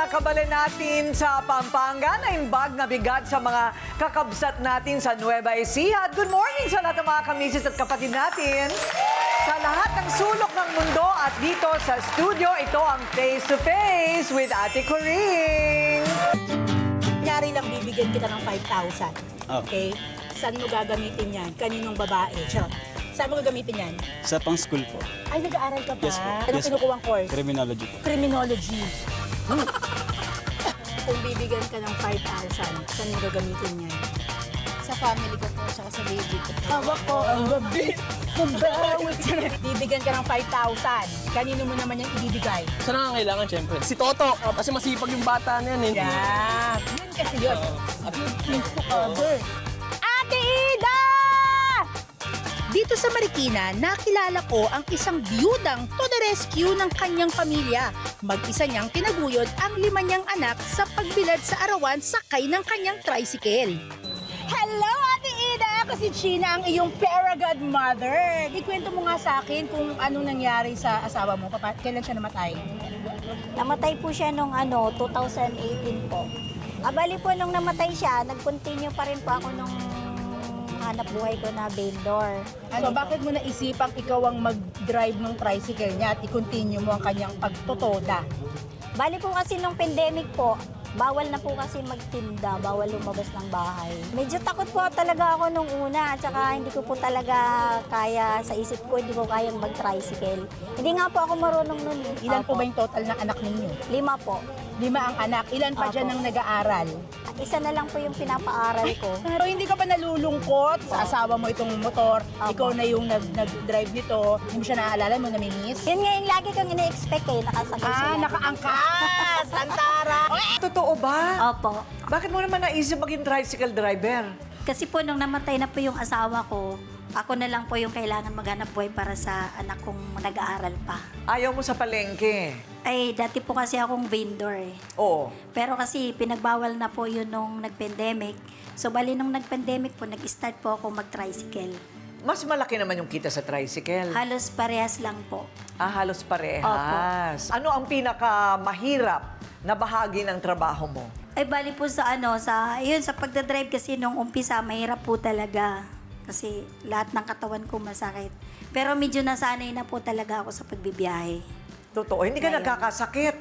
kabalan natin sa Pampanga na imbag na bigat sa mga kakabsat natin sa Nueva Ecija. At good morning sa lahat ng mga kamisis at kapatid natin. Sa lahat ng sulok ng mundo at dito sa studio, ito ang Face to Face with Ate Coring. Kunyari lang bibigyan kita ng 5,000. Okay? Saan mo gagamitin yan? Kaninong babae? Charot. Saan mo gagamitin yan? Sa pang-school po. Ay, nag-aaral ka pa? Yes po. Anong Yes po. kinukuhang course? Criminology po. Criminology. Kung bibigyan ka ng 5,000, saan mo gagamitin yan? Sa family ko po, saka sa baby ko po. Hawak ko ang gabi. Bibigyan ka ng 5,000. Kanino mo naman yan ibibigay? Sa nangangailangan, syempre. Si Toto, kasi masipag yung bata na yan eh. Yeah. Yun kasi yun. Please to cover. Ate Ida! Dito sa Marikina, nakilala ko ang isang biyudang to the rescue ng kanyang pamilya. Mag-isa niyang tinaguyod ang 5 niyang anak sa pagbilad sa arawan sakay ng kanyang tricycle. Hello, Ate Ida! Ako si China, ang iyong para-godmother. Ikwento mo nga sa akin kung anong nangyari sa asawa mo. Kailan siya namatay? Namatay po siya nung 2018 po. Abali po nung namatay siya, nag-continue pa rin po ako nung hanap buhay ko na vendor. So bakit mo naisipang ikaw ang mag-drive ng tricycle niya at i-continue mo ang kanyang pagtotoda? Bali po kasi nung pandemic po, bawal na po kasi magtinda, bawal lumabas ng bahay. Medyo takot po talaga ako nung una at saka hindi ko po talaga kaya sa isip ko, hindi ko kayang mag-tricycle. Hindi nga po ako marunong nun. Ilan po Opo. ba yung total ng anak ninyo? 5 po. 5 ang anak. Ilan pa Opo. dyan ang nag-aaral? Isa na lang po yung pinapaaral ko. Pero hindi ka ba nalulungkot sa asawa mo itong motor? Opo. Ikaw na yung nag-drive nito. Hindi mo siya naaalala mo, namimiss? Yun nga yung lagi kang ina-expect eh, nakasakay siya. Nakaangkas! Antara! Totoo ba? Opo. Bakit mo naman naisip maging tricycle driver? Kasi po nung namatay na po yung asawa ko, ako na lang po yung kailangan maghanap buhay para sa anak kong nag-aaral pa. Ayaw mo sa palengke. Ay, dati po kasi akong vendor eh. Oo. Pero kasi pinagbawal na po yun nung nag-pandemic. So bali nung nag-pandemic po, nag-start po ako mag-tricycle. Mas malaki naman yung kita sa tricycle. Halos parehas lang po. Halos parehas. Ano ang pinakamahirap na bahagi ng trabaho mo? Ay bali po sa sa pagdadrive kasi nung umpisa, mahirap po talaga. Kasi lahat ng katawan ko masakit. Pero medyo nasanay na po talaga ako sa pagbibiyahe. Totoo, hindi ka Ngayon. nagkakasakit.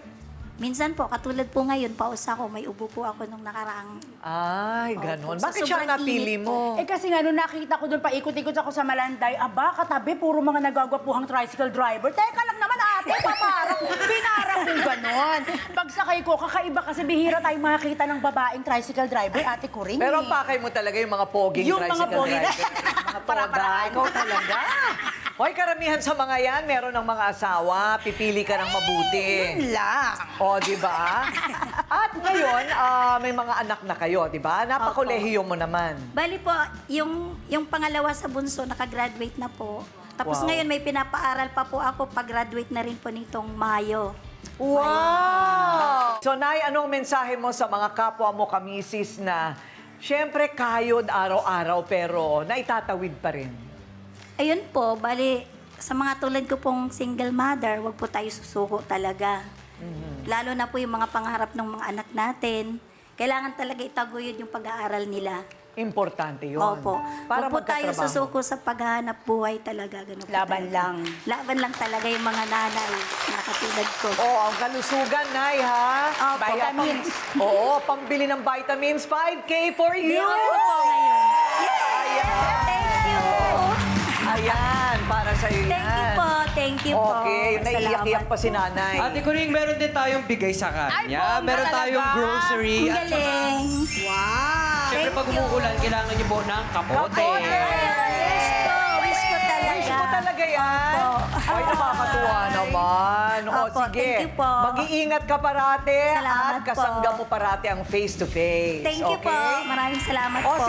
Minsan po, katulad po ngayon, paus ako, may ubo po ako nung nakaraang... Ay, ganon. Opo, sa Bakit siya sobrang napili init mo? Eh kasi nga, nung nakita ko doon, paikot-ikot ako sa Malanday, aba, katabi, puro mga nagagwapuhang tricycle driver. Teka lang naman, ate, paparang, pinarang kong ganon. Pagsakay ko, kakaiba kasi bihira tayong makakita ng babaeng tricycle driver, ate Coring. Pero ang pakay mo talaga yung mga poging Yung mga tricycle pogi. driver. Mga toda. Para-paraan. Ikaw talaga. Hoy, karamihan sa mga yan, meron ng mga asawa, pipili ka ng mabuti. Yun lang. O, di ba? At ngayon, may mga anak na kayo, di ba? Napakolehiyo mo naman. Bali po, yung pangalawa sa bunso, nakagraduate na po. Tapos Wow. ngayon, may pinapaaral pa po ako, pag-graduate na rin po nitong Mayo. Wow! So, Nay, anong mensahe mo sa mga kapwa mo kamisis na syempre kayod araw-araw pero naitatawid pa rin? Ayun po, bali, sa mga tulad ko pong single mother, wag po tayo susuko talaga. Lalo na po yung mga pangarap ng mga anak natin. Kailangan talaga itaguyod yung pag-aaral nila. Importante yun. Opo. Para Wag po tayo magkatrabaho. susuko sa paghahanap buhay talaga. Ganun po Laban talaga. lang. Laban lang talaga yung mga nanay na katulad ko. Oo, ang kalusugan, Nay, ha? Opo. Vitamins. Oo, pambili ng vitamins, 5K for you! Bili ko po ngayon. Ayan. Thank you. Ayan, para sa iyo Thank you po. Thank you po. Okay, naiiyak-iyak pa si nanay. Ate Coring, meron din tayong bigay sa kanya. bongga Meron tayong talaga. grocery. Ang At galing. syempre, pag Thank you. umuulan, kailangan niyo po ng kapote. Kapote! Wish ko talaga. Wish mo talaga yan? Opo. Ay, nakakatuwa naman. O, Opo, sige. thank you po. Mag-iingat ka parate Salamat at kasangga po. mo parate ang face-to-face. Thank you po. Okay? Maraming salamat O, po.